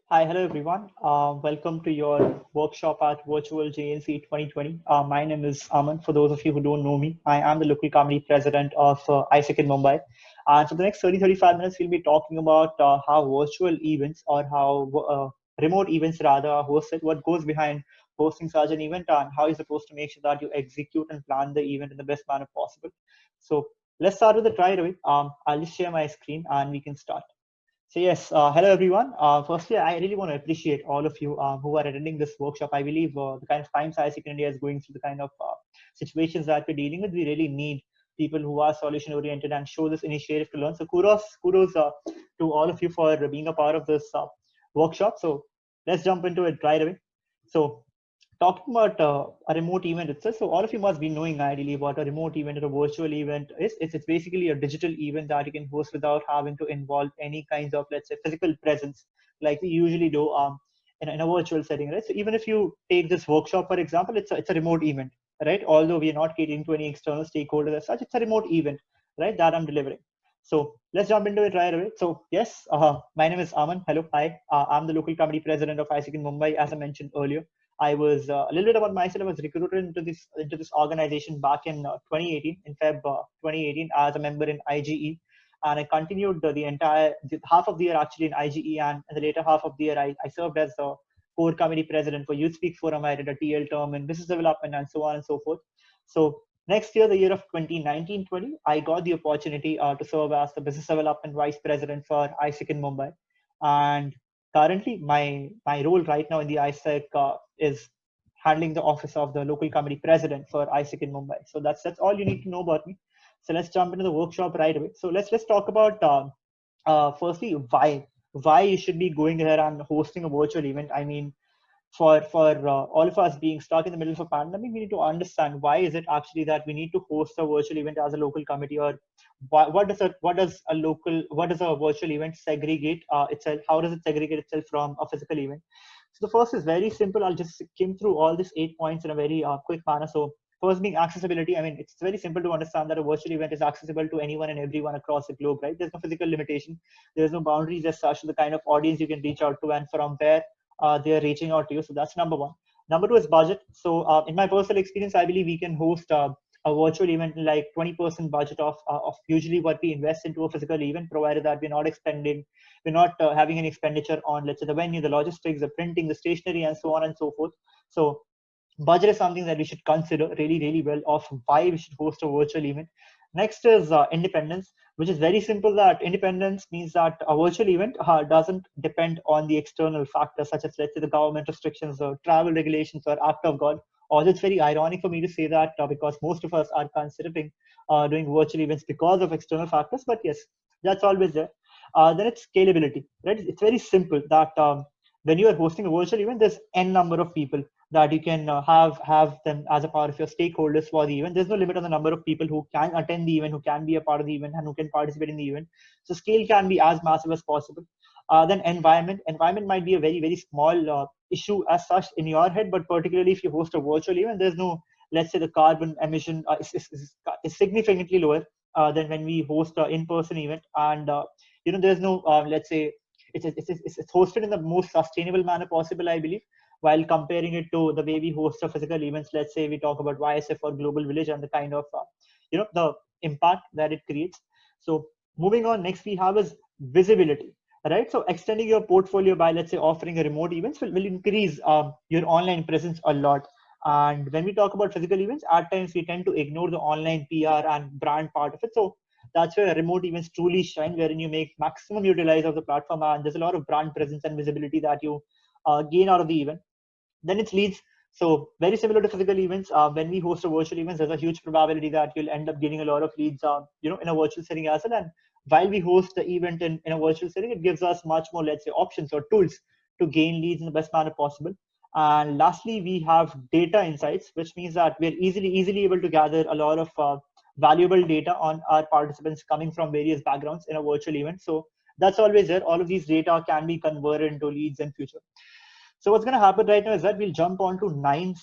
Hi, hello everyone. Welcome to your workshop at Virtual JNC 2020. My name is Aman. For those of you who don't know me, I am the local comedy president of ISEC in Mumbai. And for the next 30-35 minutes, we'll be talking about how virtual events or how remote events rather are hosted, what goes behind hosting such an event, and how you're supposed to make sure that you execute and plan the event in the best manner possible. So let's start with the try away. I'll just share my screen and we can start. So yes, hello everyone. Firstly, I really want to appreciate all of you who are attending this workshop. I believe the kind of times ISEC India is going through, the kind of situations that we're dealing with, we really need people who are solution oriented and show this initiative to learn. So kudos to all of you for being a part of this workshop. So let's jump into it right away. So talking about a remote event itself, so all of you must be knowing ideally what a remote event or a virtual event is. It's basically a digital event that you can host without having to involve any kinds of, let's say, physical presence like we usually do in a virtual setting, right? So even if you take this workshop, for example, it's a remote event, right? Although we are not catering to any external stakeholders as such, it's a remote event, right, that I'm delivering. So let's jump into it right away. So yes, my name is Aman. Hello, hi. I'm the local comedy president of ISEC in Mumbai, as I mentioned earlier. I was a little bit about myself. I was recruited into this organization back in 2018, in Feb 2018, as a member in IGE, and I continued the half of the year actually in IGE, and in the later half of the year, I served as the core committee president for Youth Speak Forum. I did a TL term in business development and so on and so forth. So next year, the year of 2019-20, I got the opportunity to serve as the business development vice president for ISEC in Mumbai, and currently my role right now in the ISEC is handling the office of the local committee president for ISEC in Mumbai. So that's all you need to know about me. So let's jump into the workshop right away. So let's talk about firstly why you should be going there and hosting a virtual event. I mean, for all of us being stuck in the middle of a pandemic, we need to understand why is it actually that we need to host a virtual event as a local committee, or what does a virtual event segregate itself? How does it segregate itself from a physical event? So the first is very simple. I'll just skim through all these 8 points in a very quick manner. So first being accessibility. I mean, it's very simple to understand that a virtual event is accessible to anyone and everyone across the globe, right? There's no physical limitation. There's no boundaries as such to the kind of audience you can reach out to and from where they're reaching out to you. So that's number one. Number two is budget. So in my personal experience, I believe we can host a virtual event in like 20% budget of usually what we invest into a physical event, provided that we're not having any expenditure on, let's say, the venue, the logistics, the printing, the stationery, and so on and so forth. So budget is something that we should consider really, really well of why we should host a virtual event. Next is independence, which is very simple. That independence means that a virtual event doesn't depend on the external factors such as, let's say, the government restrictions or travel regulations or act of God. Although it's very ironic for me to say that because most of us are considering doing virtual events because of external factors, but yes, that's always there. Then it's scalability, right? It's very simple that when you are hosting a virtual event, there's n number of people that you can have them as a part of your stakeholders for the event. There's no limit on the number of people who can attend the event, who can be a part of the event, and who can participate in the event. So scale can be as massive as possible. Then environment might be a very, very small issue as such in your head, but particularly if you host a virtual event, there's no, let's say, the carbon emission is significantly lower than when we host an in-person event. And there's no, let's say, it's hosted in the most sustainable manner possible, I believe, while comparing it to the way we host a physical events. Let's say we talk about YSF or Global Village and the kind of the impact that it creates. So moving on, next we have is visibility, right? So extending your portfolio by, let's say, offering a remote events will increase your online presence a lot. And when we talk about physical events, at times we tend to ignore the online PR and brand part of it. So that's where remote events truly shine, wherein you make maximum utilize of the platform, and there's a lot of brand presence and visibility that you gain out of the event. Then it's leads. So very similar to physical events, when we host a virtual events, there's a huge probability that you'll end up getting a lot of leads, in a virtual setting as well. And while we host the event in a virtual setting, it gives us much more, let's say, options or tools to gain leads in the best manner possible. And lastly, we have data insights, which means that we're easily able to gather a lot of valuable data on our participants coming from various backgrounds in a virtual event. So that's always there. All of these data can be converted into leads in future. So what's going to happen right now is that we'll jump on to 9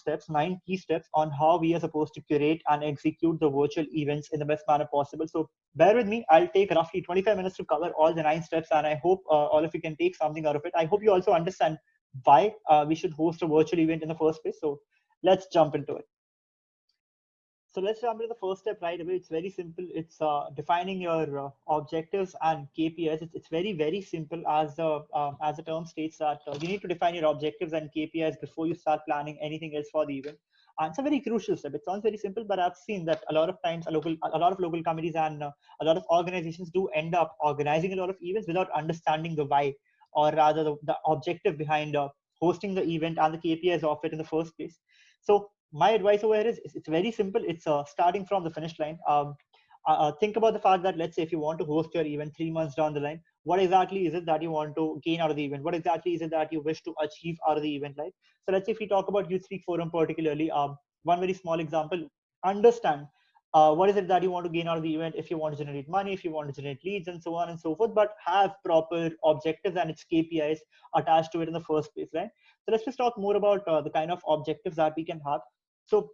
key steps on how we are supposed to curate and execute the virtual events in the best manner possible. So bear with me. I'll take roughly 25 minutes to cover all the 9 steps, and I hope all of you can take something out of it. I hope you also understand why we should host a virtual event in the first place. So let's jump into it. So let's jump into the first step right away. It's very simple. It's defining your objectives and KPIs. It's very simple, as the term states that you need to define your objectives and KPIs before you start planning anything else for the event. And it's a very crucial step. It sounds very simple, but I've seen that a lot of times a lot of local committees and a lot of organizations do end up organizing a lot of events without understanding the why, or rather the objective behind hosting the event and the KPIs of it in the first place. So my advice over here is it's very simple. It's starting from the finish line. Think about the fact that, let's say, if you want to host your event 3 months down the line, what exactly is it that you want to gain out of the event? What exactly is it that you wish to achieve out of the event? Like, so let's say if we talk about Youth Speak Forum particularly, one very small example, understand what is it that you want to gain out of the event, if you want to generate money, if you want to generate leads, and so on and so forth, but have proper objectives and its KPIs attached to it in the first place, right? So let's just talk more about the kind of objectives that we can have. So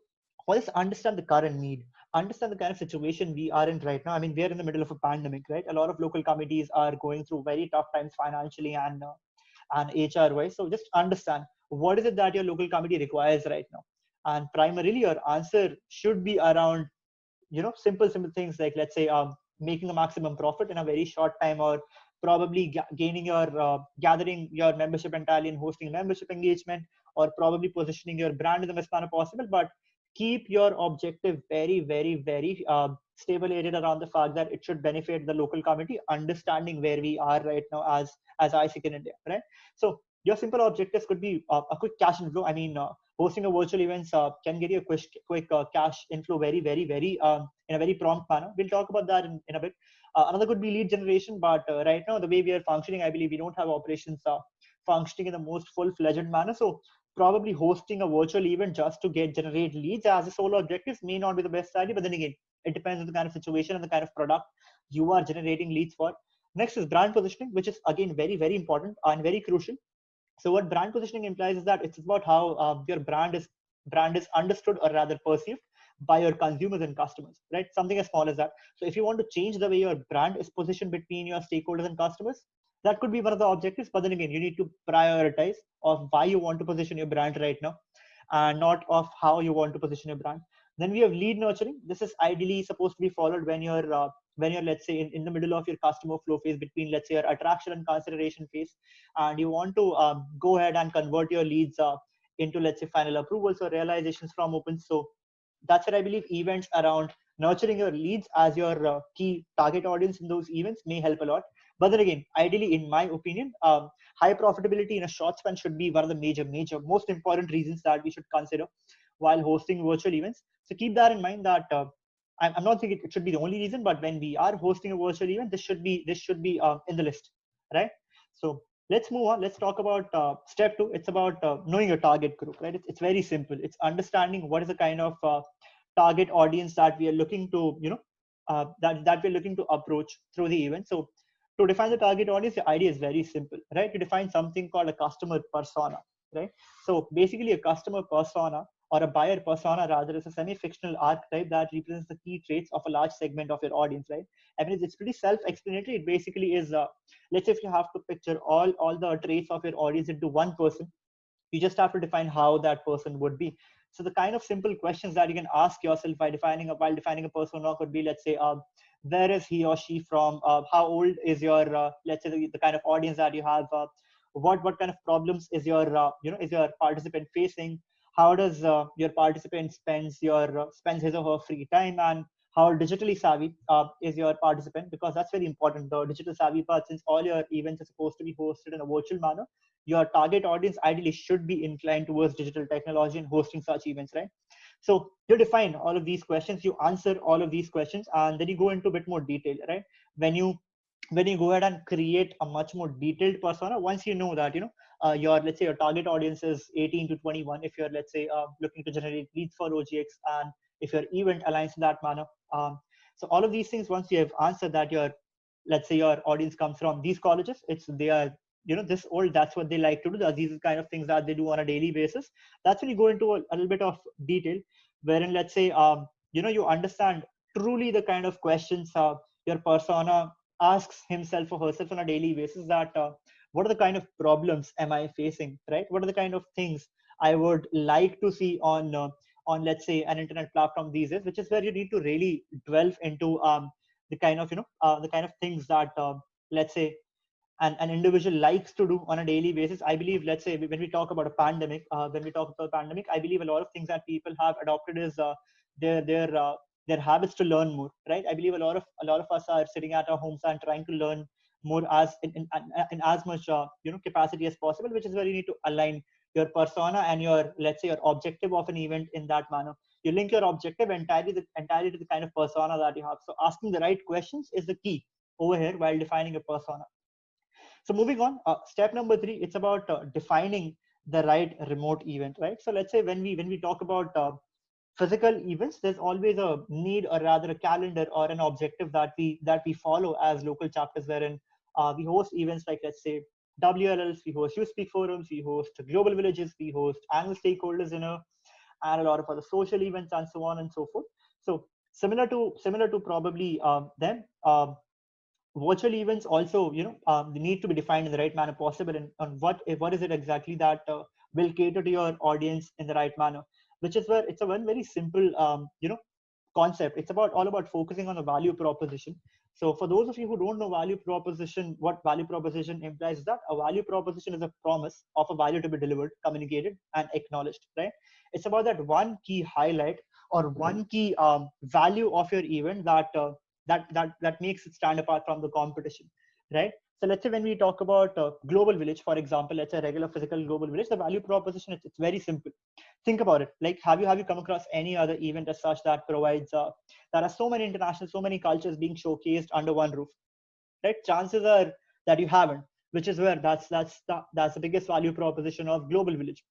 let's understand the current need, understand the kind of situation we are in right now. I mean, we're in the middle of a pandemic, right? A lot of local committees are going through very tough times financially and HR wise. So just understand what is it that your local committee requires right now. And primarily your answer should be around, simple things like, let's say, making a maximum profit in a very short time, or probably gaining your gathering your membership entirely and hosting membership engagement, or probably positioning your brand in the best manner possible. But keep your objective very stabulated around the fact that it should benefit the local community, understanding where we are right now as ISIC in India, right? So your simple objectives could be a quick cash inflow. I mean, hosting a virtual events can get you a quick cash inflow very in a very prompt manner. We'll talk about that in a bit. Another could be lead generation, but right now the way we are functioning, I believe we don't have operations functioning in the most full-fledged manner. So probably hosting a virtual event just to generate leads as a solo objective may not be the best idea. But then again, it depends on the kind of situation and the kind of product you are generating leads for. Next is brand positioning, which is again very important and very crucial. So what brand positioning implies is that it's about how your brand is understood, or rather perceived, by your consumers and customers, right? Something as small as that. So if you want to change the way your brand is positioned between your stakeholders and customers, that could be one of the objectives. But then again, you need to prioritize of why you want to position your brand right now, and not of how you want to position your brand. Then we have lead nurturing. This is ideally supposed to be followed when you're, let's say, in the middle of your customer flow phase, between, let's say, your attraction and consideration phase, and you want to go ahead and convert your leads into, let's say, final approvals or realizations from opens. So that's what I believe events around nurturing your leads as your key target audience in those events may help a lot. But then again, ideally, in my opinion, high profitability in a short span should be one of the major, most important reasons that we should consider while hosting virtual events. So keep that in mind that I'm not saying it should be the only reason, but when we are hosting a virtual event, this should be in the list, right? So let's move on. Let's talk about step 2. It's about knowing your target group, right? It's very simple. It's understanding what is the kind of target audience that we are looking to, that we're looking to approach through the event. So to define the target audience, the idea is very simple, right? To define something called a customer persona, right? So basically, a customer persona, or a buyer persona rather, is a semi-fictional archetype that represents the key traits of a large segment of your audience, right? I mean, it's pretty self-explanatory. It basically is, let's say, if you have to picture all the traits of your audience into one person, you just have to define how that person would be. So the kind of simple questions that you can ask yourself while defining a persona could be, let's say, where is he or she from? How old is your, let's say, the kind of audience that you have? What kind of problems is your participant facing? How does your participant spends his or her free time, and how digitally savvy is your participant? Because that's very important, the digital savvy part, since all your events are supposed to be hosted in a virtual manner. Your target audience ideally should be inclined towards digital technology and hosting such events, right? So you define all of these questions, you answer all of these questions, and then you go into a bit more detail, right? When you go ahead and create a much more detailed persona, once you know that, your, let's say, your target audience is 18 to 21, if you're, let's say, looking to generate leads for OGX, and if your event aligns in that manner. So all of these things, once you have answered that, let's say your audience comes from these colleges, this old, that's what they like to do. These are kind of things that they do on a daily basis. That's when you go into a little bit of detail, wherein let's say you understand truly the kind of questions your persona asks himself or herself on a daily basis. That what are the kind of problems am I facing, right? What are the kind of things I would like to see on let's say an internet platform these days, which is where you need to really delve into the kind of the kind of things that let's say an individual likes to do on a daily basis. I believe, let's say when we talk about a pandemic, I believe a lot of things that people have adopted is their their uh, their habits to learn more, right? I believe a lot of us are sitting at our homes and trying to learn more as in as much capacity as possible, which is where you need to align your persona and your, let's say, your objective of an event in that manner. You link your objective entirely to the kind of persona that you have. So asking the right questions is the key over here while defining a persona. So moving on, step number 3, it's about defining the right remote event, right? So let's say when we talk about physical events, there's always a need, or rather a calendar or an objective that we follow as local chapters, wherein we host events like, let's say, WLLs, we host youth speak forums, we host global villages, we host annual stakeholders dinner, and a lot of other social events, and so on and so forth. So similar to probably them. Virtual events also they need to be defined in the right manner possible, and on what is it exactly that will cater to your audience in the right manner, which is where it's a one very simple concept. It's all about focusing on a value proposition. So for those of you who don't know value proposition, what value proposition implies is that a value proposition is a promise of a value to be delivered, communicated, and acknowledged, right? It's about that one key highlight or one key value of your event that makes it stand apart from the competition, right? So let's say when we talk about global village, for example, let's say regular physical global village, the value proposition, it's very simple. Think about it. Like, have you come across any other event as such that provides that has so many international, so many cultures being showcased under one roof, right? Chances are that you haven't, which is where that's the biggest value proposition of global village.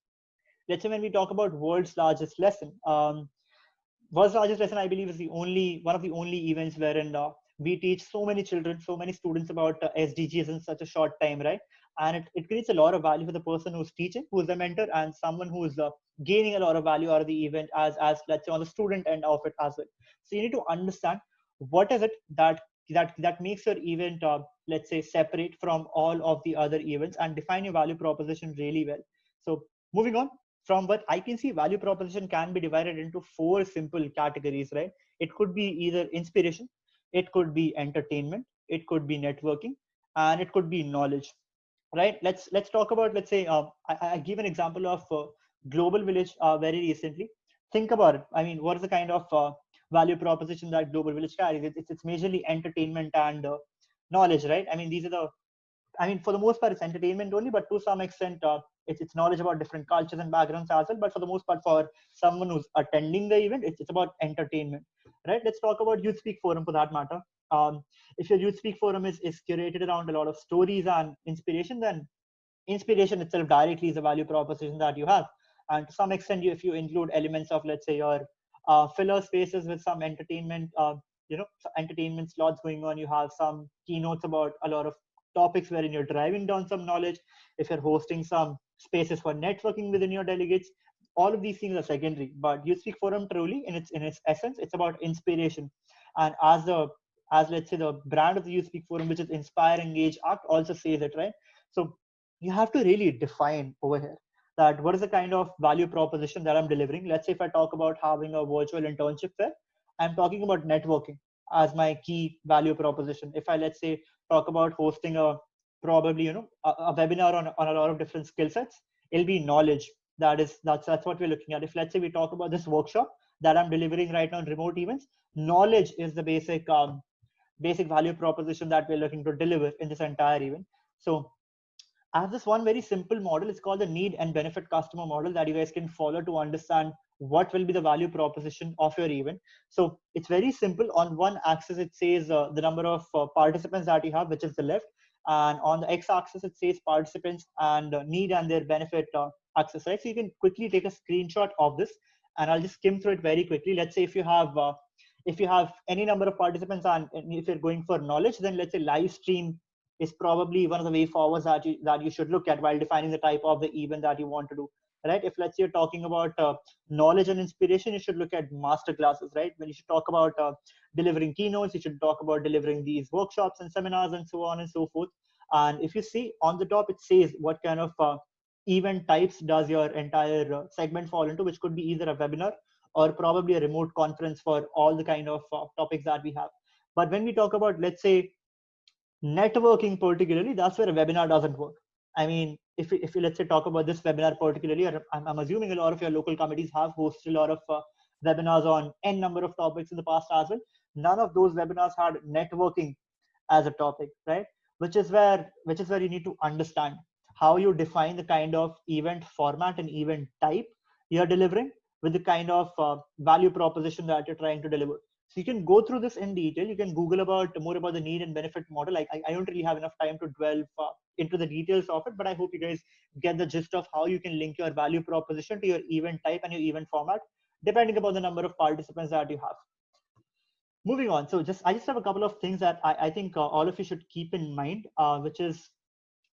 Let's say when we talk about world's largest lesson, world's largest lesson, I believe, is the only one of the only events wherein we teach so many children, so many students about SDGs in such a short time, right? And it creates a lot of value for the person who's teaching, who's the mentor, and someone who's gaining a lot of value out of the event as let's say on the student end of it as well. So you need to understand what is it that makes your event, let's say, separate from all of the other events, and define your value proposition really well. So moving on, from what I can see, value proposition can be divided into 4 simple categories, right? It could be either inspiration, it could be entertainment, it could be networking, and it could be knowledge, right? Let's talk about, let's say, I give an example of global village very recently. Think about it. I mean, what is the kind of value proposition that global village carries? It's majorly entertainment and knowledge, right? I mean, these are the I mean, for the most part, it's entertainment only, but to some extent, it's knowledge about different cultures and backgrounds as well. But for the most part, for someone who's attending the event, it's about entertainment, right? Let's talk about Youth Speak Forum for that matter. If your Youth Speak Forum is curated around a lot of stories and inspiration, then inspiration itself directly is a value proposition that you have. And to some extent, if you include elements of, let's say, your filler spaces with some entertainment, entertainment slots going on, you have some keynotes about a lot of topics wherein you're driving down some knowledge. If you're hosting some spaces for networking within your delegates, all of these things are secondary. But you speak forum truly in its essence, it's about inspiration. And as let's say the brand of the you speak forum, which is inspire, engage, act, also says it, right? So you have to really define over here that what is the kind of value proposition that I'm delivering. Let's say if I talk about having a virtual internship fair, I'm talking about networking as my key value proposition. If I, let's say, talk about hosting a probably a webinar on a lot of different skill sets, it'll be knowledge. That's what we're looking at. If, let's say, we talk about this workshop that I'm delivering right now in remote events, knowledge is the basic value proposition that we're looking to deliver in this entire event. So I have this one very simple model. It's called the need and benefit customer model that you guys can follow to understand what will be the value proposition of your event. So it's very simple. On one axis, it says the number of participants that you have, which is the left. And on the x-axis, it says participants and need and their benefit axis, right? So you can quickly take a screenshot of this, and I'll just skim through it very quickly. Let's say if you have any number of participants, and if you're going for knowledge, then let's say live stream is probably one of the way forwards that you should look at while defining the type of the event that you want to do, right? If let's say you're talking about knowledge and inspiration, you should look at master classes, right? When you should talk about delivering keynotes, you should talk about delivering these workshops and seminars and so on and so forth. And if you see on the top, it says what kind of event types does your entire segment fall into, which could be either a webinar or probably a remote conference for all the kind of topics that we have. But when we talk about, let's say, networking particularly, that's where a webinar doesn't work. I mean, if you let's say talk about this webinar particularly, I'm assuming a lot of your local committees have hosted a lot of webinars on n number of topics in the past as well. None of those webinars had networking as a topic, right? Which is where you need to understand how you define the kind of event format and event type you're delivering with the kind of value proposition that you're trying to deliver. So you can go through this in detail. You can Google about more about the need and benefit model. I don't really have enough time to delve into the details of it, but I hope you guys get the gist of how you can link your value proposition to your event type and your event format, depending upon the number of participants that you have. Moving on. So I just have a couple of things that I think all of you should keep in mind, which is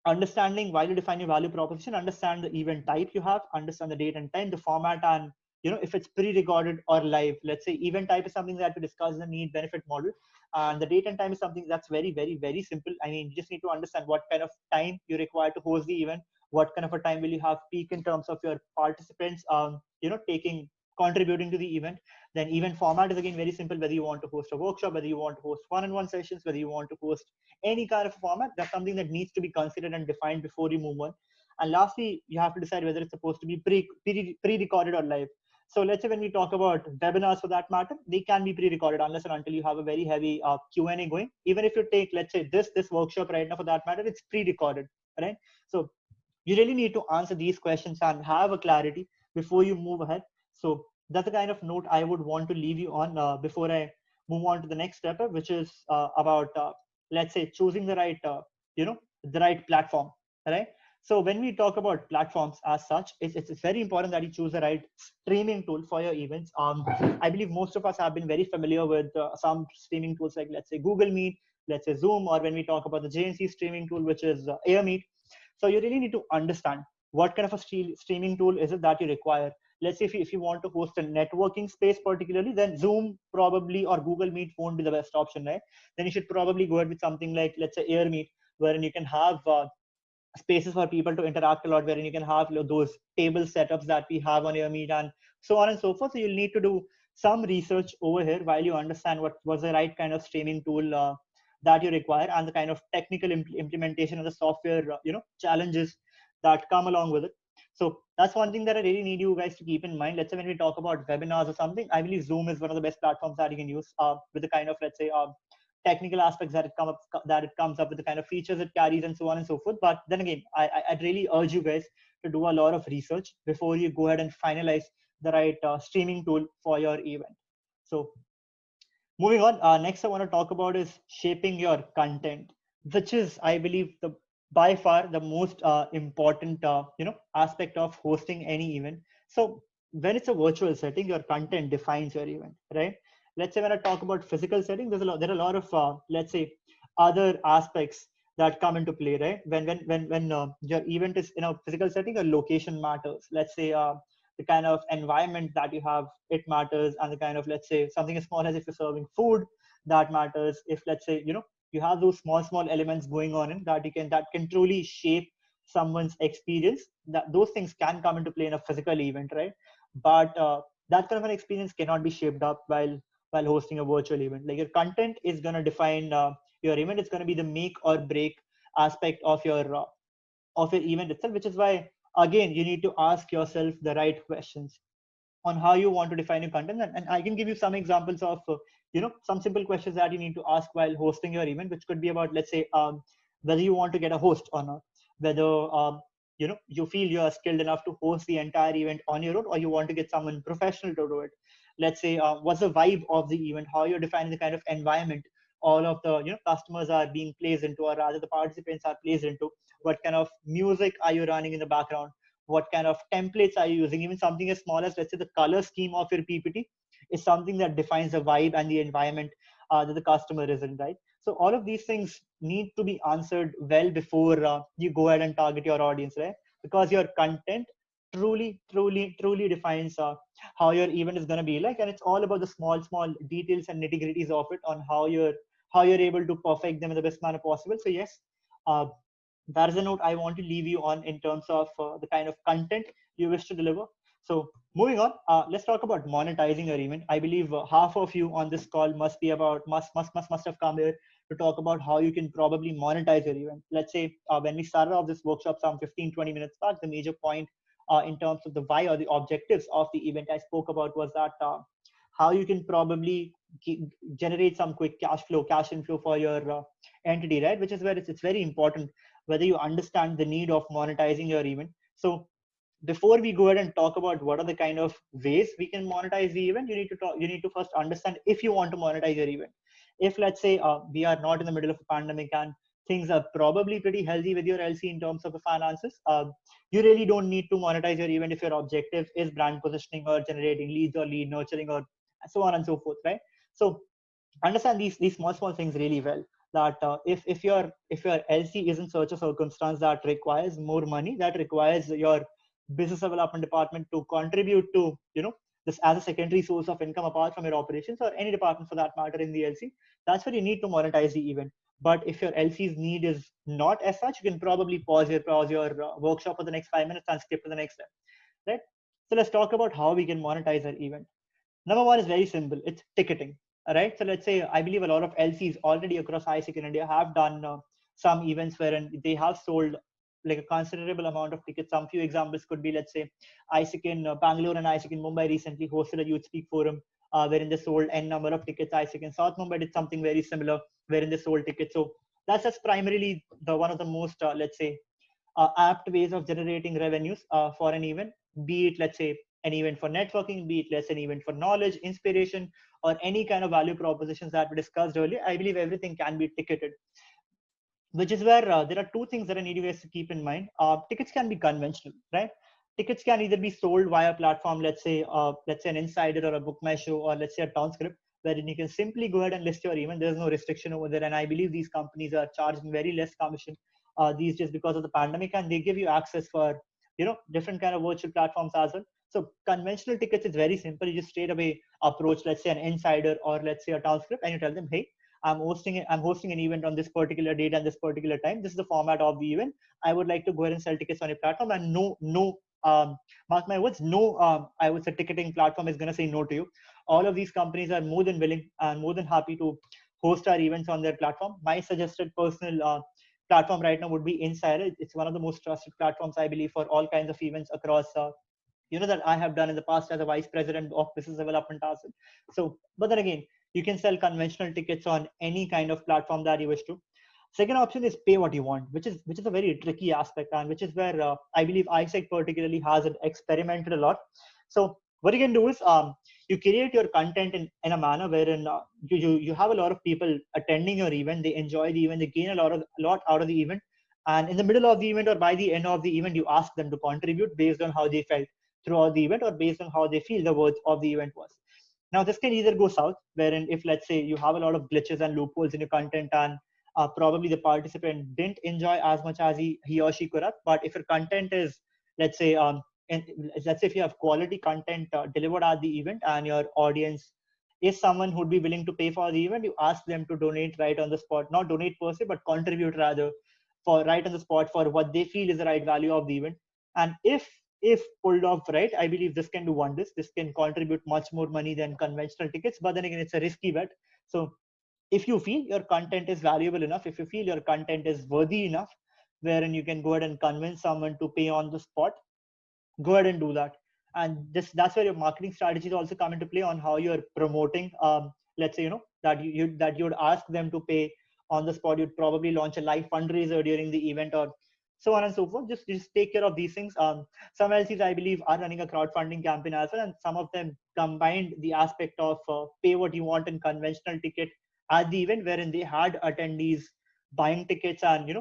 understanding while you define your value proposition, understand the event type you have, understand the date and time, the format, and if it's pre-recorded or live. Let's say event type is something that we discuss in the need benefit model, and the date and time is something that's very, very, very simple. I mean, you just need to understand what kind of time you require to host the event, what kind of a time will you have peak in terms of your participants taking contributing to the event. Then event format is again very simple, whether you want to host a workshop, whether you want to host one-on-one sessions, whether you want to host any kind of format. That's something that needs to be considered and defined before you move on. And lastly, you have to decide whether it's supposed to be pre-recorded or live. So let's say when we talk about webinars for that matter, they can be pre-recorded unless and until you have a very heavy Q&A going. Even if you take, let's say this workshop right now for that matter, it's pre-recorded, right? So you really need to answer these questions and have a clarity before you move ahead. So that's the kind of note I would want to leave you on before I move on to the next step, which is about let's say choosing the right the right platform, right? So when we talk about platforms as such, it's very important that you choose the right streaming tool for your events. I believe most of us have been very familiar with some streaming tools like, let's say, Google Meet, let's say Zoom, or when we talk about the JNC streaming tool, which is AirMeet. So you really need to understand what kind of a streaming tool is it that you require. Let's say if you want to host a networking space particularly, then Zoom probably or Google Meet won't be the best option, right? Then you should probably go ahead with something like, let's say, AirMeet, wherein you can have spaces for people to interact a lot, wherein you can have those table setups that we have on AirMeet and so on and so forth. So you'll need to do some research over here while you understand what was the right kind of streaming tool that you require and the kind of technical implementation of the software challenges that come along with it. So that's one thing that I really need you guys to keep in mind. Let's say when we talk about webinars or something, I believe Zoom is one of the best platforms that you can use with the kind of, let's say, technical aspects that it comes up with, the kind of features it carries and so on and so forth. But then again, I'd really urge you guys to do a lot of research before you go ahead and finalize the right streaming tool for your event. So moving on, next I want to talk about is shaping your content, which is, I believe, by far the most important aspect of hosting any event. So when it's a virtual setting, your content defines your event, right? Let's say when I talk about physical setting, there are a lot of let's say other aspects that come into play, right? When your event is in a physical setting, your location matters. Let's say the kind of environment that you have, it matters. And the kind of, let's say, something as small as if you're serving food, that matters. If, let's say, you have those small elements going on in that can truly shape someone's experience, that those things can come into play in a physical event, right? But that kind of an experience cannot be shaped up while hosting a virtual event. Like, your content is going to define your event. It's going to be the make or break aspect of your event itself, which is why, again, you need to ask yourself the right questions on how you want to define your content. And I can give you some examples of some simple questions that you need to ask while hosting your event, which could be about, let's say, whether you want to get a host or not, whether you feel you are skilled enough to host the entire event on your own, or you want to get someone professional to do it. Let's say what's the vibe of the event, how you're defining the kind of environment all of the customers are being placed into, or rather the participants are placed into. What kind of music are you running in the background? What kind of templates are you using? Even something as small as, let's say, the color scheme of your PPT is something that defines the vibe and the environment that the customer is in, right? So all of these things need to be answered well before you go ahead and target your audience, right? Because your content truly defines how your event is going to be like, and it's all about the small details and nitty gritties of it, on how you're able to perfect them in the best manner possible. So yes, uh, that is a note I want to leave you on in terms of the kind of content you wish to deliver. So moving on, let's talk about monetizing your event. I believe half of you on this call must have come here to talk about how you can probably monetize your event. Let's say when we started off this workshop some 15-20 minutes back, the major point in terms of the why or the objectives of the event I spoke about was that how you can probably generate some quick cash inflow for your entity, right? Which is where it's very important whether you understand the need of monetizing your event. So before we go ahead and talk about what are the kind of ways we can monetize the event, you need to first understand if you want to monetize your event. If let's say we are not in the middle of a pandemic and things are probably pretty healthy with your LC in terms of the finances, you really don't need to monetize your event if your objective is brand positioning or generating leads or lead nurturing or so on and so forth, right? So understand these small things really well, that if your LC is in such a circumstance that requires more money, that requires your business development department to contribute to this as a secondary source of income apart from your operations, or any department for that matter in the LC, that's where you need to monetize the event. But if your LC's need is not as such, you can probably pause your workshop for the next 5 minutes and skip to the next step, right? So let's talk about how we can monetize our event. Number one is very simple. It's ticketing. All right. So let's say I believe a lot of LCs already across ISIC in India have done some events wherein they have sold like a considerable amount of tickets. Some few examples could be, let's say, ISIC in Bangalore and ISIC in Mumbai recently hosted a Youth Speak Forum wherein they sold n number of tickets. ISIC in South Mumbai did something very similar wherein they sold tickets. So that's primarily the one of the most let's say apt ways of generating revenues for an event, be it, let's say, an event for networking, be it, let's say, an event for knowledge, inspiration, or any kind of value propositions that we discussed earlier. I believe everything can be ticketed, which is where there are two things that I need you guys to keep in mind. Tickets can be conventional, right? Tickets can either be sold via platform, let's say an Insider or a Book My Show, or let's say a Townscript, wherein you can simply go ahead and list your event. There's no restriction over there, and I believe these companies are charging very less commission these days because of the pandemic, and they give you access for different kind of virtual platforms as well. So conventional tickets is very simple. You just straight away approach, let's say, an Insider or let's say a Townscript, and you tell them, hey, I'm hosting an event on this particular date and this particular time. This is the format of the event. I would like to go ahead and sell tickets on your platform, and mark my words, no, I would say ticketing platform is going to say no to you. All of these companies are more than willing and more than happy to host our events on their platform. My suggested personal platform right now would be Insider. It's one of the most trusted platforms, I believe, for all kinds of events across that I have done in the past as a vice president of business development as well. So, but then again, you can sell conventional tickets on any kind of platform that you wish to. Second option is pay what you want, which is a very tricky aspect, and which is where I believe ISEC particularly has experimented a lot. So what you can do is you create your content in a manner wherein you have a lot of people attending your event, they enjoy the event, they gain a lot out of the event, and in the middle of the event or by the end of the event, you ask them to contribute based on how they felt throughout the event or based on how they feel the worth of the event was. Now, this can either go south, wherein if let's say you have a lot of glitches and loopholes in your content, and probably the participant didn't enjoy as much as he or she could have. But if your content is, let's say, and let's say if you have quality content delivered at the event and your audience is someone who'd be willing to pay for the event, you ask them to donate right on the spot, not donate per se, but contribute rather for right on the spot for what they feel is the right value of the event. And if pulled off right, I believe this can do wonders. This can contribute much more money than conventional tickets, but then again, it's a risky bet. So if you feel your content is valuable enough, if you feel your content is worthy enough, wherein you can go ahead and convince someone to pay on the spot, go ahead and do that. And that's where your marketing strategies also come into play on how you're promoting. Let's say that you'd ask them to pay on the spot. You'd probably launch a live fundraiser during the event or so on and so forth. Just take care of these things. Some LCs I believe are running a crowdfunding campaign as well, and some of them combined the aspect of pay what you want in conventional ticket at the event, wherein they had attendees buying tickets and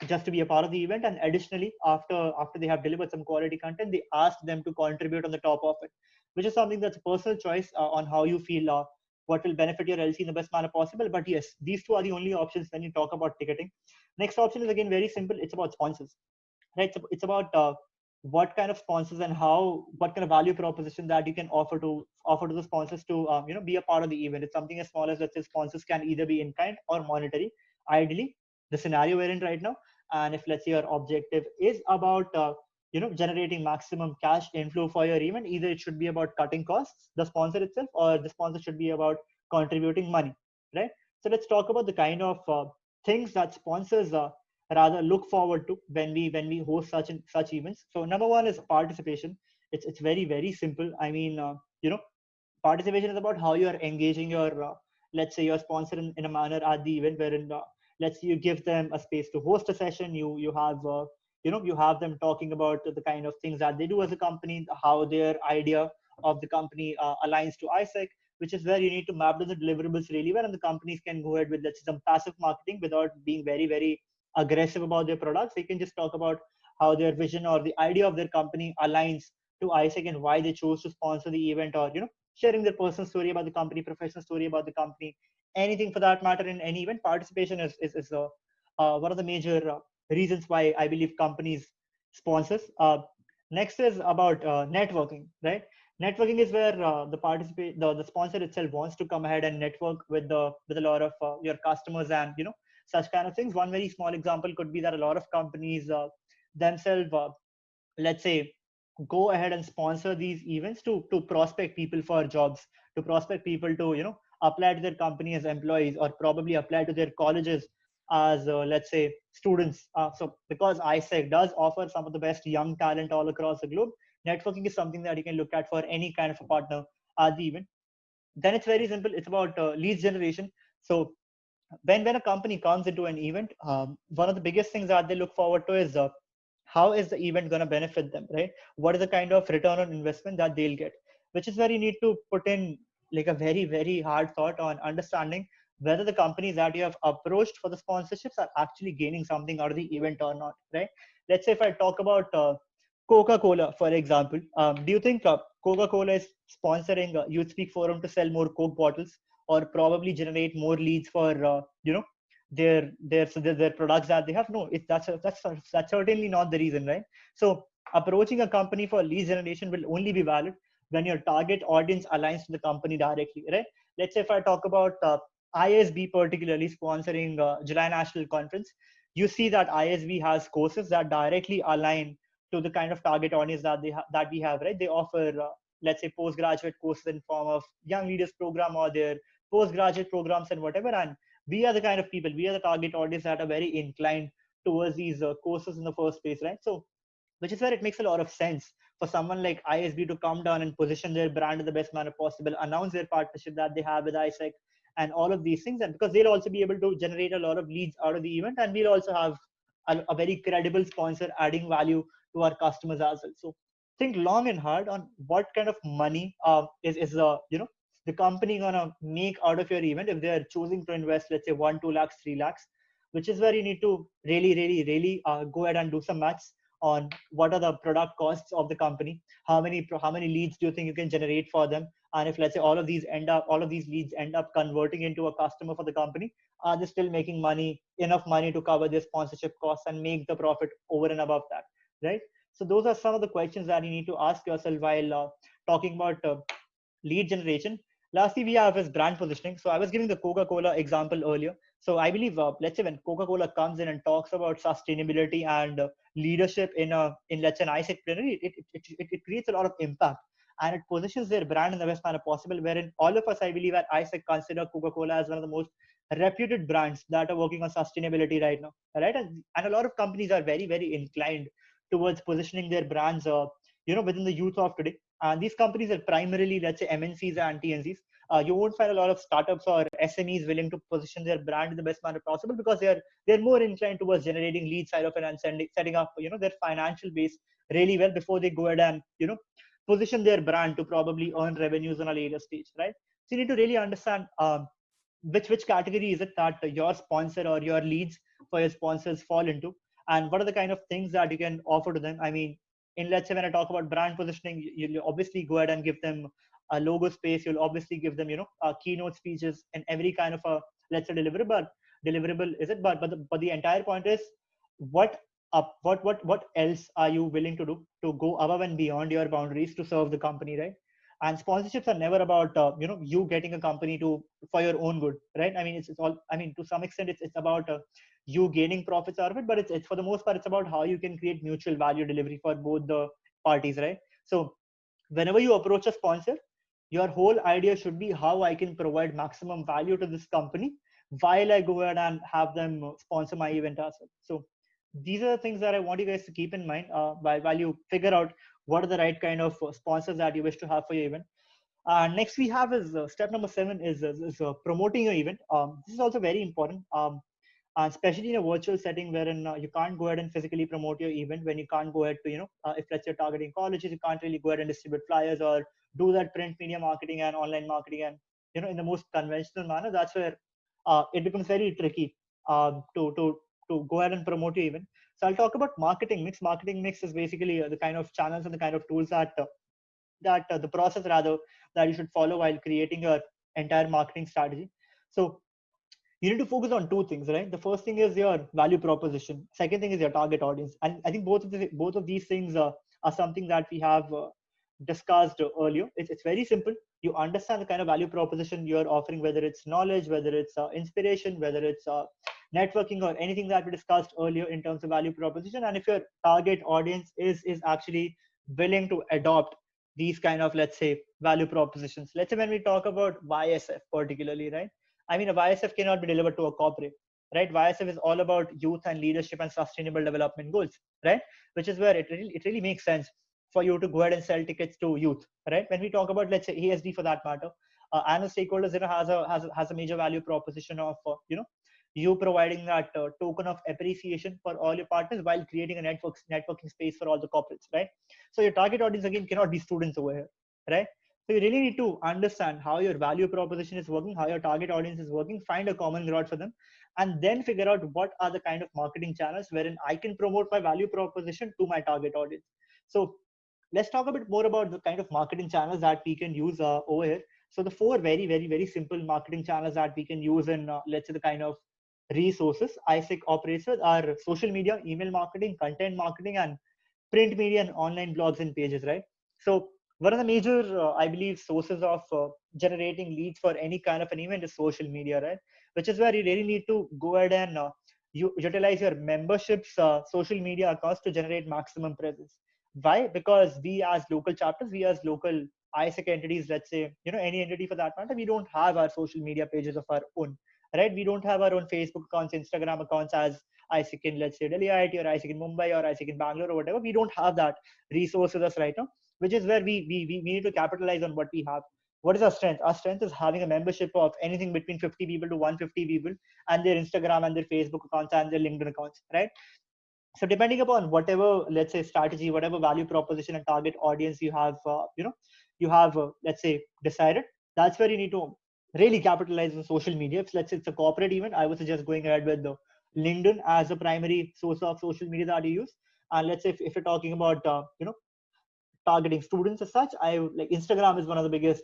just to be a part of the event, and additionally after they have delivered some quality content, they ask them to contribute on the top of it, which is something that's a personal choice on how you feel what will benefit your LC in the best manner possible. But yes, these two are the only options when you talk about ticketing. Next option is again very simple. It's about sponsors, right? It's about what kind of sponsors and what kind of value proposition that you can offer to the sponsors to be a part of the event. It's something as small as, let's say, sponsors can either be in kind or monetary, ideally the scenario we're in right now. And if, let's say, your objective is about generating maximum cash inflow for your event, either it should be about cutting costs, the sponsor itself, or the sponsor should be about contributing money, right? So let's talk about the kind of things that sponsors rather look forward to when we host such events. So number one is participation. It's very simple. I mean, participation is about how you are engaging your let's say your sponsor in a manner at the event, wherein let's say you give them a space to host a session. You have you have them talking about the kind of things that they do as a company, how their idea of the company aligns to ISEC, which is where you need to map down the deliverables really well, and the companies can go ahead with, let's say, some passive marketing without being very aggressive about their products. They can just talk about how their vision or the idea of their company aligns to ISEC and why they chose to sponsor the event, or sharing their personal story about the company, professional story about the company, anything for that matter in any event. Participation is one of the major reasons why I believe companies sponsors. Next is about networking, right? Networking is where the sponsor itself wants to come ahead and network with a lot of your customers, and such kind of things. One very small example could be that a lot of companies themselves, let's say, go ahead and sponsor these events to prospect people for jobs, to prospect people to apply to their company as employees, or probably apply to their colleges as let's say students. So because ISEC does offer some of the best young talent all across the globe, networking is something that you can look at for any kind of a partner at the event. Then it's very simple. It's about leads generation. So when a company comes into an event, one of the biggest things that they look forward to is how is the event going to benefit them, right? What is the kind of return on investment that they'll get? Which is where you need to put in like a very hard thought on understanding whether the companies that you have approached for the sponsorships are actually gaining something out of the event or not, right? Let's say if I talk about Coca-Cola, for example, do you think Coca-Cola is sponsoring Youth Speak Forum to sell more Coke bottles, or probably generate more leads for their products that they have? No, that's certainly not the reason, right? So approaching a company for lead generation will only be valid when your target audience aligns to the company directly, right? Let's say if I talk about ISB particularly sponsoring July National Conference, you see that ISB has courses that directly align to the kind of target audience that we have, right? They offer let's say postgraduate courses in form of young leaders program, or their postgraduate programs and whatever. And we are the kind of people, we are the target audience that are very inclined towards these courses in the first place, right? So which is where it makes a lot of sense for someone like ISB to come down and position their brand in the best manner possible, announce their partnership that they have with ISEC and all of these things. And because they'll also be able to generate a lot of leads out of the event, and we'll also have a very credible sponsor adding value to our customers as well. So think long and hard on what kind of money is the company gonna make out of your event if they are choosing to invest, let's say 1-2 lakhs, 3 lakhs, which is where you need to really go ahead and do some maths on what are the product costs of the company, how many leads do you think you can generate for them, and if, let's say, all of these leads end up converting into a customer for the company, are they still making enough money to cover their sponsorship costs and make the profit over and above that, right? So those are some of the questions that you need to ask yourself while talking about lead generation. Lastly, we have is brand positioning. So I was giving the Coca-Cola example earlier. So I believe, let's say when Coca-Cola comes in and talks about sustainability and leadership in let's say an ISEC plenary, it creates a lot of impact, and it positions their brand in the best manner possible. Wherein all of us, I believe, at ISEC consider Coca-Cola as one of the most reputed brands that are working on sustainability right now, right? And a lot of companies are very inclined towards positioning their brands, within the youth of today. And these companies are primarily, let's say, MNCs and TNCs. You won't find a lot of startups or SMEs willing to position their brand in the best manner possible, because they're more inclined towards generating lead side of it and setting up their financial base really well before they go ahead and position their brand to probably earn revenues on a later stage, right? So you need to really understand which category is it that your sponsor or your leads for your sponsors fall into, and what are the kind of things that you can offer to them. I mean, in, let's say, when I talk about brand positioning, you'll obviously go ahead and give them a logo space. You'll obviously give them, keynote speeches and every kind of a, let's say, deliverable is it. But the entire point is, what what else are you willing to do to go above and beyond your boundaries to serve the company, right? And sponsorships are never about you getting a company to for your own good, right? I mean, it's all, I mean, to some extent it's about you gaining profits out of it, but it's for the most part it's about how you can create mutual value delivery for both the parties, right? So whenever you approach a sponsor, your whole idea should be how I can provide maximum value to this company while I go ahead and have them sponsor my event as well. So these are the things that I want you guys to keep in mind while you figure out what are the right kind of sponsors that you wish to have for your event. Next we have is step number 7 is promoting your event. This is also very important, especially in a virtual setting wherein you can't go ahead and physically promote your event, when you can't go ahead to, if let's say you're targeting colleges, you can't really go ahead and distribute flyers or do that print media marketing and online marketing and, in the most conventional manner. That's where it becomes very tricky to go ahead and promote your event. So I'll talk about marketing mix. Marketing mix is basically the kind of channels and the kind of tools that the process rather that you should follow while creating your entire marketing strategy. So you need to focus on two things, right? The first thing is your value proposition. Second thing is your target audience. And I think both of these things are something that we have discussed earlier. It's very simple. You understand the kind of value proposition you're offering, whether it's knowledge, whether it's inspiration, whether it's networking, or anything that we discussed earlier in terms of value proposition. And if your target audience is actually willing to adopt these kind of, let's say, value propositions. Let's say when we talk about YSF particularly, right? I mean, a YSF cannot be delivered to a corporate, right? YSF is all about youth and leadership and sustainable development goals, right? Which is where it really makes sense for you to go ahead and sell tickets to youth, right? When we talk about, let's say, ESD for that matter, and the stakeholders, has a major value proposition of, you providing that token of appreciation for all your partners while creating a networking space for all the corporates, right? So your target audience again cannot be students over here, right? So you really need to understand how your value proposition is working, how your target audience is working, find a common ground for them, and then figure out what are the kind of marketing channels wherein I can promote my value proposition to my target audience. So let's talk a bit more about the kind of marketing channels that we can use over here. So the four very, very, very simple marketing channels that we can use in, let's say, the kind of resources ISEC operates with are social media, email marketing, content marketing, and print media and online blogs and pages, right? So one of the major, I believe, sources of generating leads for any kind of an event is social media, right? Which is where you really need to go ahead and you utilize your membership's social media accounts to generate maximum presence. Why? Because we as local chapters, we as local ISEC entities, let's say, any entity for that matter, we don't have our social media pages of our own, right? We don't have our own Facebook accounts, Instagram accounts as ISEC in, let's say, Delhi IIT or ISEC in Mumbai or ISEC in Bangalore or whatever. We don't have that resource with us right now, which is where we need to capitalize on what we have. What is our strength? Our strength is having a membership of anything between 50 people to 150 people, and their Instagram and their Facebook accounts and their LinkedIn accounts, right? So depending upon whatever, let's say, strategy, whatever value proposition and target audience you have, let's say, decided, that's where you need to really capitalize on social media. If let's say it's a corporate event, I would suggest going ahead with the LinkedIn as a primary source of social media that you use. And let's say if you're talking about, targeting students as such, I like Instagram is one of the biggest,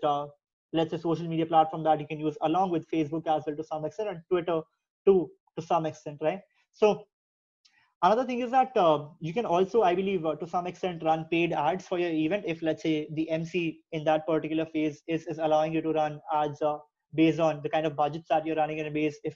let's say, social media platform that you can use, along with Facebook as well to some extent, and Twitter to some extent, right? So another thing is that you can also, I believe, to some extent run paid ads for your event if, let's say, the MC in that particular phase is allowing you to run ads based on the kind of budgets that you're running in a base, if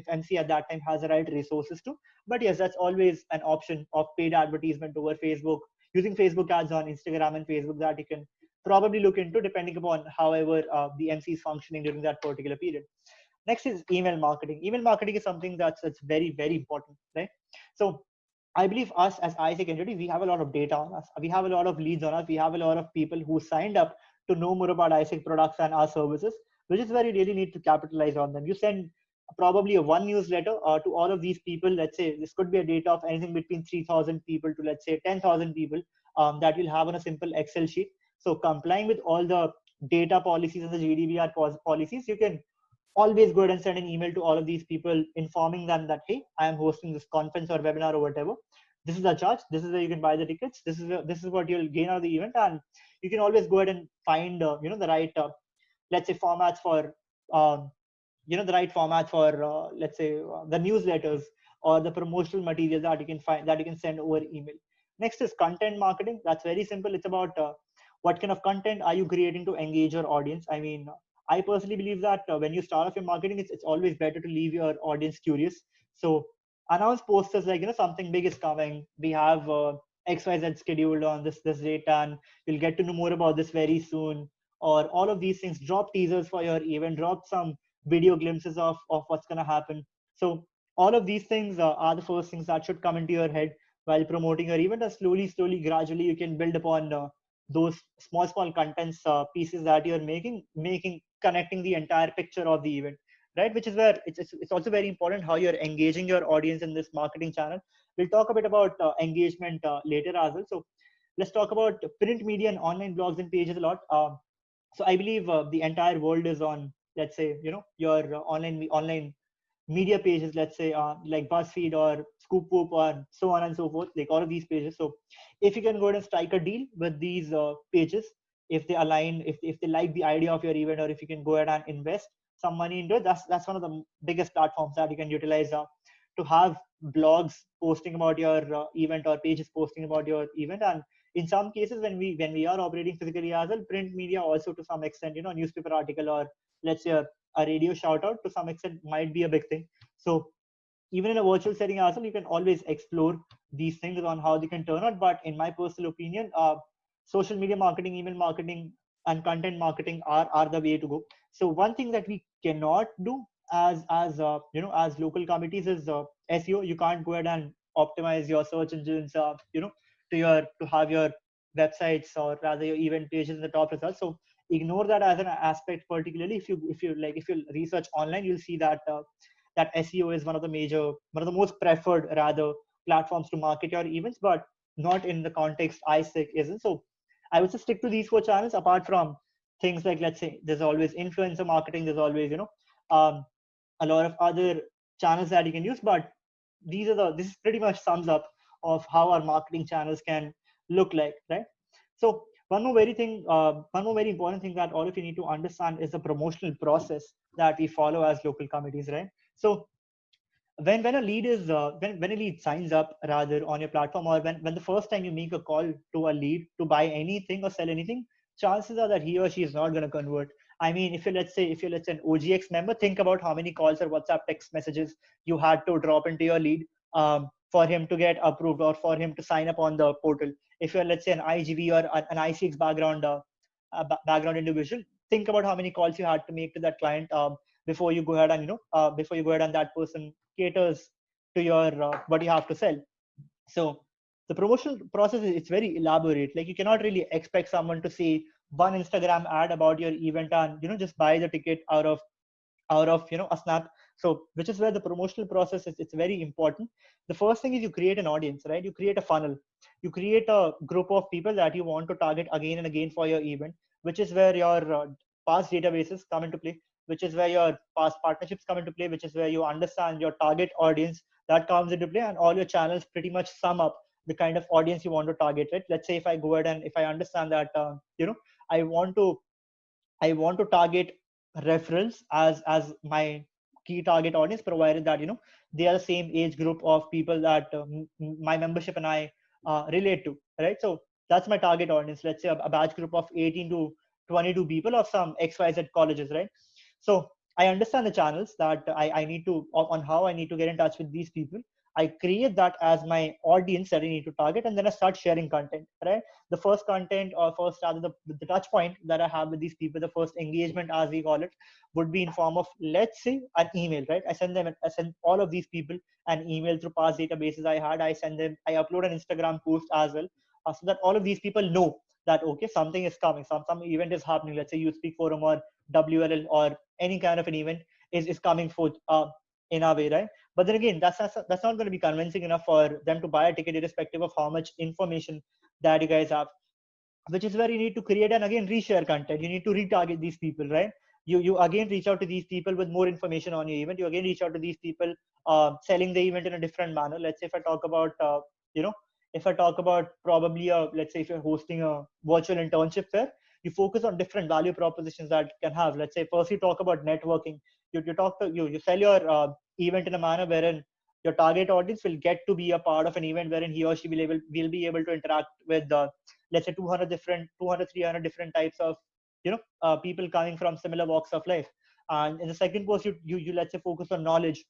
MC at that time has the right resources to. But yes, that's always an option of paid advertisement over Facebook, using Facebook ads on Instagram and Facebook that you can probably look into depending upon however the MC is functioning during that particular period. Next is email marketing. Email marketing is something that's very, very important, right? So I believe us as ISEC entity, we have a lot of data on us. We have a lot of leads on us. We have a lot of people who signed up to know more about ISEC products and our services, which is where you really need to capitalize on them. You send probably a one newsletter to all of these people. Let's say this could be a data of anything between 3,000 people to, let's say, 10,000 people that you'll have on a simple Excel sheet. So complying with all the data policies and the GDPR policies, you can always go ahead and send an email to all of these people informing them that, hey, I am hosting this conference or webinar or whatever. this is the charge, this is where you can buy the tickets, this is what you'll gain out of the event. And you can always go ahead and find the right let's say formats for um, the right format for let's say the newsletters or the promotional material that you can find, that you can send over email. Next is content marketing. That's very simple. It's about what kind of content are you creating to engage your audience. I mean, I personally believe that when you start off your marketing, it's always better to leave your audience curious. So announce posters like, something big is coming, we have XYZ scheduled on this date, and you'll get to know more about this very soon, or all of these things. Drop teasers for your event, drop some video glimpses of what's going to happen. So all of these things are the first things that should come into your head while promoting your event. And slowly, gradually, you can build upon those small contents pieces that you're making, connecting the entire picture of the event, right? Which is where it's also very important how you're engaging your audience in this marketing channel. We'll talk a bit about engagement later as well. So let's talk about print media and online blogs and pages a lot. So I believe the entire world is on, let's say, your online media pages, let's say like BuzzFeed or ScoopWhoop or so on and so forth, like all of these pages. So if you can go ahead and strike a deal with these pages, if they align, if they like the idea of your event, or if you can go ahead and invest some money into it, that's one of the biggest platforms that you can utilize to have blogs posting about your event, or pages posting about your event. And in some cases, when we are operating physically as well, print media also to some extent, newspaper article, or let's say a radio shout out to some extent might be a big thing. So even in a virtual setting as well, you can always explore these things on how they can turn out. But in my personal opinion, social media marketing, email marketing, and content marketing are the way to go. So one thing that we cannot do as local committees is SEO. You can't go ahead and optimize your search engines, to have your websites, or rather your event pages in the top results. So ignore that as an aspect. Particularly if you research online, you'll see that that SEO is one of the most preferred rather platforms to market your events, but not in the context iSick isn't. So I would just stick to these four channels. Apart from things like, let's say, there's always influencer marketing, there's always um, a lot of other channels that you can use, but this pretty much sums up of how our marketing channels can look like, right? So one more very important thing that all of you need to understand is the promotional process that we follow as local committees, right? So when a lead is when a lead signs up rather on your platform, or when the first time you make a call to a lead to buy anything or sell anything, chances are that he or she is not going to convert. I mean, if you're an OGX member, think about how many calls or WhatsApp text messages you had to drop into your lead for him to get approved, or for him to sign up on the portal. If you're, let's say, an IGV or an ICX background individual, think about how many calls you had to make to that client before you go ahead and that person caters to your what you have to sell. So the promotional process it's very elaborate. Like, you cannot really expect someone to see one Instagram ad about your event and just buy the ticket out of a snap. So which is where the promotional process is, it's very important. The first thing is you create an audience, right? You create a funnel, you create a group of people that you want to target again and again for your event, which is where your past databases come into play, which is where your past partnerships come into play, which is where you understand your target audience that comes into play, and all your channels pretty much sum up the kind of audience you want to target, right? Let's say if I go ahead and if I understand that I want to target referrals as my key target audience, provided that they are the same age group of people that my membership and I relate to, right? So that's my target audience. Let's say a batch group of 18 to 22 people of some XYZ colleges, right? So I understand the channels that I need to on how I need to get in touch with these people. I create that as my audience that I need to target, and then I start sharing content, right? The first content, or first rather the touch point that I have with these people, the first engagement as we call it, would be in form of, let's say, an email, right? I send all of these people an email through past databases I had. I upload an Instagram post as well, so that all of these people know that okay, something is coming, some event is happening. Let's say you speak forum or WLL or any kind of an event is coming forth in our way, right? But then again, that's not going to be convincing enough for them to buy a ticket, irrespective of how much information that you guys have. Which is where you need to create and again reshare content. You need to retarget these people, right? You again reach out to these people with more information on your event. You again reach out to these people selling the event in a different manner. Let's say if I talk about if I talk about probably let's say if you're hosting a virtual internship fair, you focus on different value propositions that can have. Let's say first you talk about networking. You sell your event in a manner wherein your target audience will get to be a part of an event wherein he or she will be able to interact with let's say 200 300 different types of people coming from similar walks of life. And in the second post, you let's say focus on knowledge,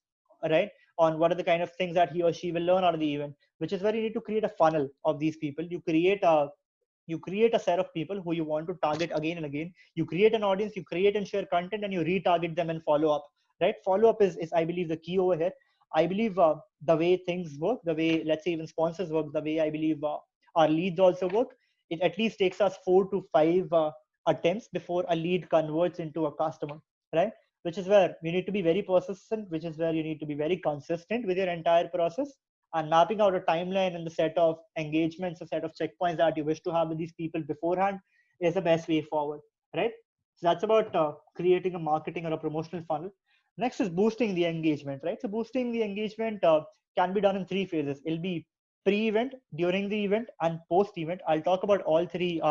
right? On what are the kind of things that he or she will learn out of the event, which is where you need to create a funnel of these people. You create a set of people who you want to target again and again. You create an audience, you create and share content, and you retarget them and follow up. Right? Follow up is I believe the key over here. I believe the way things work, the way let's say even sponsors work, the way I believe our leads also work, it at least takes us 4 to 5 attempts before a lead converts into a customer, right? Which is where you need to be very persistent, which is where you need to be very consistent with your entire process, and mapping out a timeline and the set of engagements, a set of checkpoints that you wish to have with these people beforehand is the best way forward, right? So that's about creating a marketing or a promotional funnel. Next is boosting the engagement, right? So boosting the engagement can be done in 3 phases. It'll be pre-event, during the event, and post-event. I'll talk about all three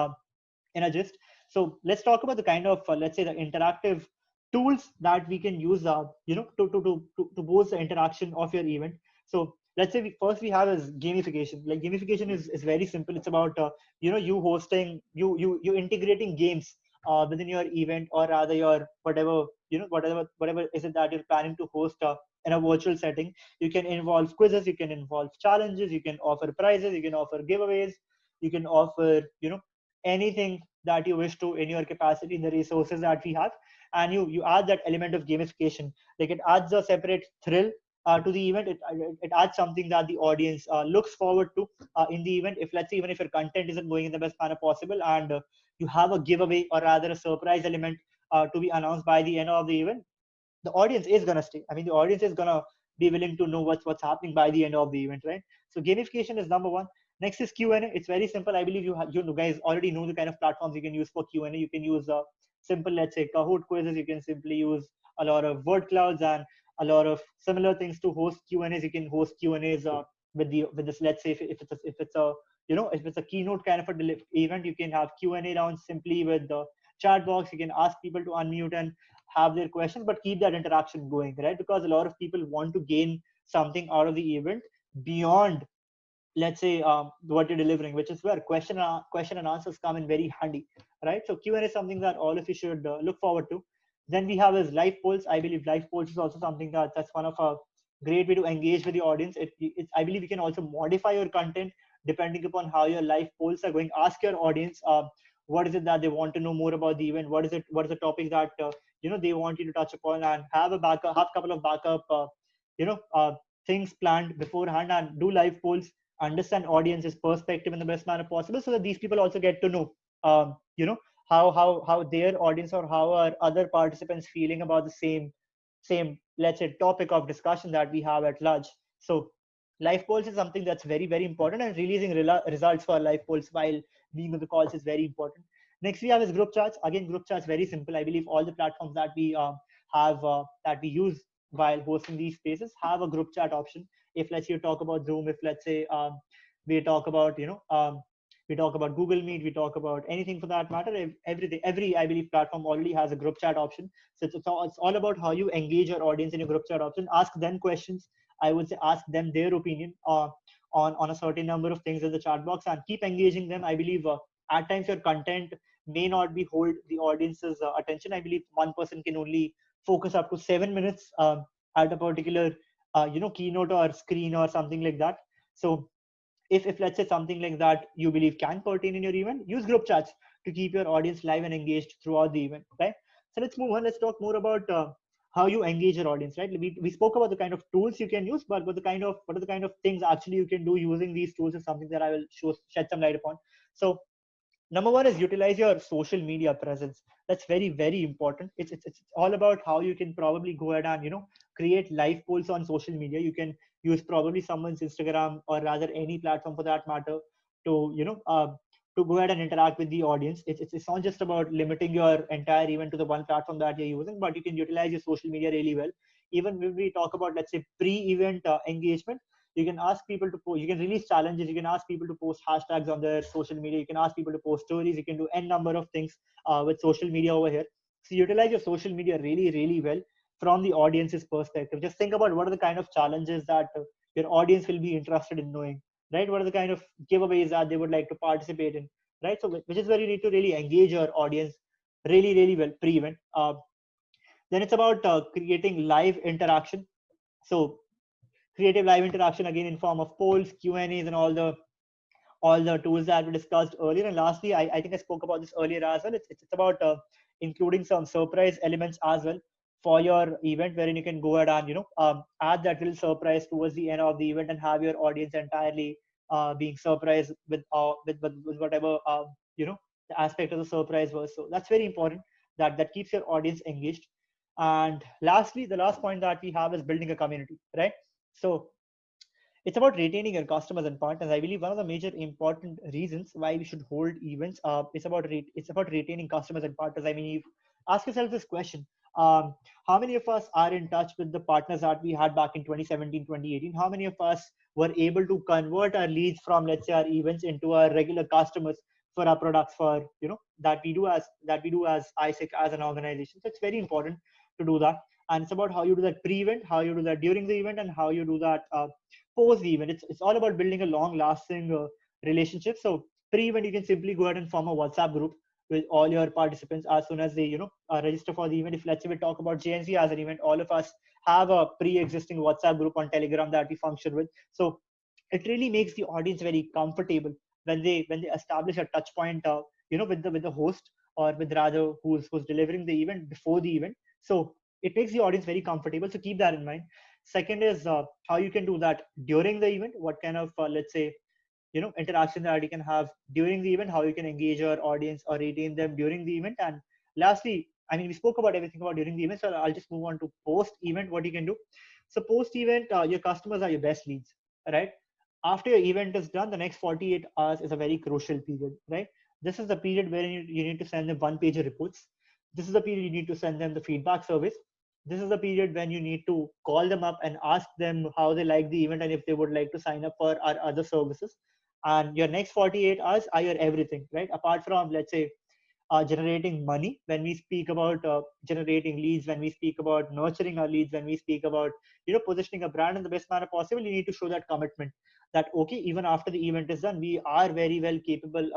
in a gist. So let's talk about the kind of let's say the interactive tools that we can use to boost the interaction of your event. So let's say first we have is gamification. Like gamification is very simple. It's about you hosting you integrating games within your event, or rather your whatever is it that you're planning to host in a virtual setting. You can involve quizzes, you can involve challenges, you can offer prizes, you can offer giveaways, you can offer anything that you wish to in your capacity, in the resources that we have. And you add that element of gamification. Like it adds a separate thrill to the event. It adds something that the audience looks forward to in the event. If let's say even if your content isn't going in the best manner possible, and you have a giveaway or rather a surprise element to be announced by the end of the event, the audience is going to stay. I mean, the audience is going to be willing to know what's happening by the end of the event, right? So gamification is number one. Next is Q&A. It's very simple. I believe you guys already know the kind of platforms you can use for Q&A. You can use simple, let's say, Kahoot quizzes. You can simply use a lot of word clouds and a lot of similar things to host Q&As. You can host Q&As with this. Let's say if it's a keynote kind of a event, you can have Q&A rounds simply with the chat box. You can ask people to unmute and have their questions, but keep that interaction going, right? Because a lot of people want to gain something out of the event beyond, let's say, what you're delivering, which is where question and answers come in very handy, right? So Q&A is something that all of you should look forward to. Then we have is live polls. I believe live polls is also something that's one of a great way to engage with the audience. I believe you can also modify your content depending upon how your live polls are going. Ask your audience what is it that they want to know more about the event. What is the topic that they want you to touch upon, and have a couple of backup you know uh, things planned beforehand, and do live polls. Understand audience's perspective in the best manner possible, so that these people also get to know um, you know how their audience or how are other participants feeling about the same let's say topic of discussion that we have at large. So live polls is something that's very very important, and releasing results for live polls while being on the calls is very important. Next we have is group chats. Again, group chats very simple. I believe all the platforms that we have that we use while hosting these spaces have a group chat option. If let's say you talk about Zoom, if let's say we talk about we talk about Google Meet, we talk about anything for that matter, every I believe platform already has a group chat option. So it's all about how you engage your audience in your group chat option. Ask them questions. I would say ask them their opinion on a certain number of things in the chat box, and keep engaging them. I believe at times your content may not be hold the audience's attention. I believe one person can only focus up to 7 minutes at a particular keynote or screen or something like that. So if let's say something like that you believe can pertain in your event, use group chats to keep your audience live and engaged throughout the event, right? So let's move on. Let's talk more about how you engage your audience, right? We spoke about the kind of tools you can use, but what are the kind of things actually you can do using these tools is something that I will shed some light upon. So number one is utilize your social media presence. That's very very important. It's all about how you can probably go ahead and create live polls on social media. You can use probably someone's Instagram, or rather any platform for that matter, to to go ahead and interact with the audience. It's not just about limiting your entire event to the one platform that you're using, but you can utilize your social media really well. Even when we talk about, let's say, pre-event engagement, You can ask people to post, you can release challenges, you can ask people to post hashtags on their social media, you can ask people to post stories, you can do n number of things with social media over here. So utilize your social media really, really well from the audience's perspective. Just think about what are the kind of challenges that your audience will be interested in knowing, right? What are the kind of giveaways that they would like to participate in, right? So which is where you need to really engage your audience really, really well pre-event. Then it's about creating live interaction. So creative live interaction again in form of polls, Q&As, and all the tools that we discussed earlier. And lastly, I think I spoke about this earlier as well. It's about including some surprise elements as well for your event, wherein you can go ahead and add that little surprise towards the end of the event and have your audience entirely being surprised with whatever the aspect of the surprise was. So that's very important. That keeps your audience engaged. And lastly, the last point that we have is building a community, right? So it's about retaining your customers and partners. I believe one of the major important reasons why we should hold events it's about retaining customers and partners. I mean, you ask yourself this question: how many of us are in touch with the partners that we had back in 2017, 2018? How many of us were able to convert our leads from, let's say, our events into our regular customers for our products, for that we do as ISIC as an organization? So it's very important to do that. And it's about how you do that pre-event, how you do that during the event, and how you do that post the event. It's all about building a long-lasting relationship. So pre-event, you can simply go ahead and form a WhatsApp group with all your participants as soon as they register for the event. If let's say we talk about JNC as an event, all of us have a pre-existing WhatsApp group on Telegram that we function with. So it really makes the audience very comfortable when they establish a touch point with the host, or with rather who's delivering the event before the event. So it makes the audience very comfortable. So keep that in mind. Second is how you can do that during the event. What kind of let's say interaction that you can have during the event, how you can engage your audience or retain them during the event. And lastly, I mean, we spoke about everything about during the event, so I'll just move on to post event, what you can do. So post event, your customers are your best leads, right? After your event is done, the next 48 hours is a very crucial period, right? This is the period where you need to send them one page reports. This is the period you need to send them the feedback surveys. This is the period when you need to call them up and ask them how they like the event and if they would like to sign up for our other services. And your next 48 hours are your everything, right? Apart from, let's say, generating money, when we speak about generating leads, when we speak about nurturing our leads, when we speak about positioning a brand in the best manner possible, you need to show that commitment that okay, even after the event is done, we are very well capable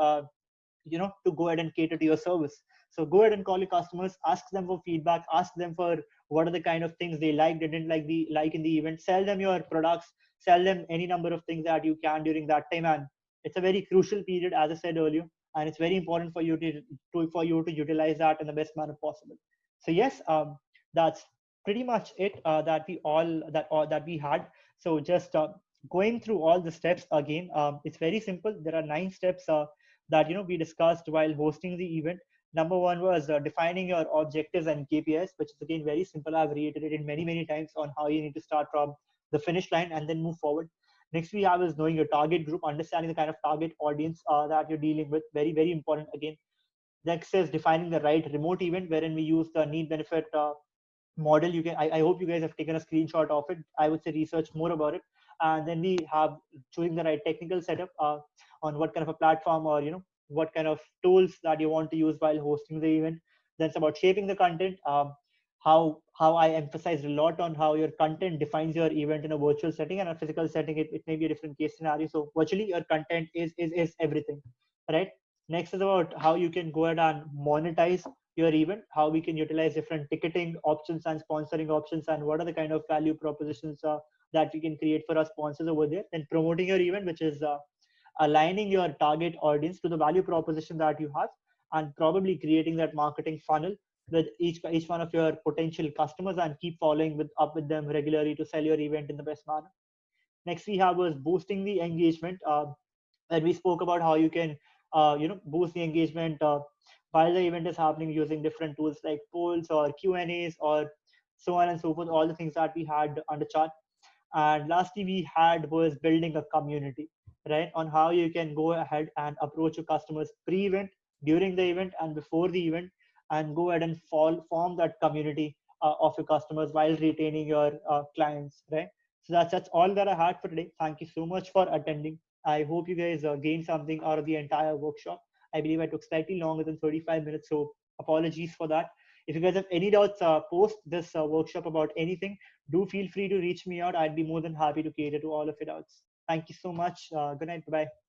to go ahead and cater to your service. So go ahead and call your customers, ask them for feedback, ask them for what are the kind of things they like, they didn't like in the event, sell them your products, sell them any number of things that you can during that time. And it's a very crucial period, as I said earlier, and it's very important for you to utilize that in the best manner possible. So yes, that's pretty much it that we had. So just going through all the steps again, it's very simple. There are 9 steps that we discussed while hosting the event. Number one was defining your objectives and KPIs, which is again very simple. I've reiterated many times on how you need to start from the finish line and then move forward. Next we have is knowing your target group, understanding the kind of target audience that you're dealing with. Very important again. Next is defining the right remote event, wherein we use the need benefit model. I hope you guys have taken a screenshot of it. I would say research more about it. And then we have choosing the right technical setup on what kind of a platform, or what kind of tools that you want to use while hosting the event. Then it's about shaping the content. How I emphasized a lot on how your content defines your event in a virtual setting, and a physical setting it may be a different case scenario. So virtually your content is everything, right? Next is about how you can go ahead and monetize your event, how we can utilize different ticketing options and sponsoring options, and what are the kind of value propositions that we can create for our sponsors over there. And promoting your event, which is aligning your target audience to the value proposition that you have, and probably creating that marketing funnel with each one of your potential customers, and keep following up with them regularly to sell your event in the best manner. Next we have was boosting the engagement, and we spoke about how you can boost the engagement while the event is happening using different tools like polls or Q&As or so on and so forth, all the things that we had on the chart. And lastly we had was building a community, right, on how you can go ahead and approach your customers pre-event, during the event, and before the event, and go ahead and form that community of your customers while retaining your clients, right? So that's all that I had for today. Thank you so much for attending. I hope you guys gained something out of the entire workshop. I believe I took slightly longer than 35 minutes, so apologies for that. If you guys have any doubts post this workshop about anything, do feel free to reach me out. I'd be more than happy to cater to all of your doubts. Thank you so much. Good night. Bye bye.